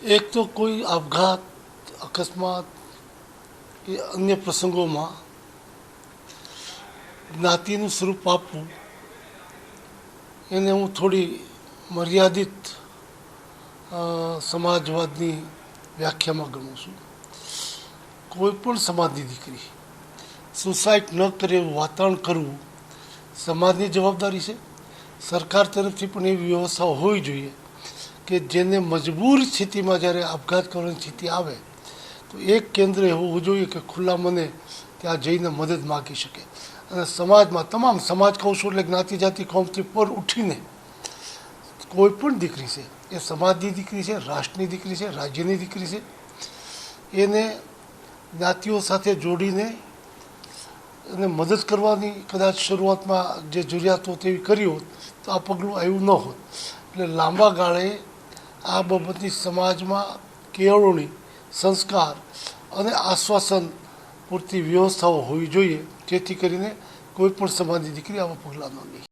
એક તો કોઈ આપઘાત, અકસ્માત કે અન્ય પ્રસંગોમાં જ્ઞાતિનું સ્વરૂપ આપવું એને હું થોડી મર્યાદિત સમાજવાદની વ્યાખ્યામાં ગણું છું. કોઈ પણ સમાજની દીકરી સુસાઇડ ન કરે એવું વાતાવરણ કરવું સમાજની જવાબદારી છે. સરકાર તરફથી પણ એવી વ્યવસ્થા હોવી જોઈએ કે જેને મજબૂર સ્થિતિમાં જ્યારે આપઘાત કરવાની સ્થિતિ આવે તો એક કેન્દ્ર એવું હોવું જોઈએ કે ખુલ્લા મને ત્યાં જઈને મદદ માગી શકે. અને સમાજમાં તમામ સમાજ કહું છું એટલે જ્ઞાતિ જાતિ કોમથી પર ઉઠીને કોઈ પણ દીકરી છે એ સમાજની દીકરી છે, રાષ્ટ્રની દીકરી છે, રાજ્યની દીકરી છે, એને જ્ઞાતિઓ સાથે જોડીને અને મદદ કરવાની કદાચ શરૂઆતમાં જે જરૂરિયાત હોત એવી કરી હોત તો આ પગલું આવ્યું ન હોત. એટલે લાંબા ગાળે આ બાબતની સમાજમાં કેળવણી, સંસ્કાર અને આશ્વાસન પૂરતી વ્યવસ્થાઓ હોવી જોઈએ જેથી કરીને કોઈ પણ સમાજની દીકરી આવા પગલાં ન લે.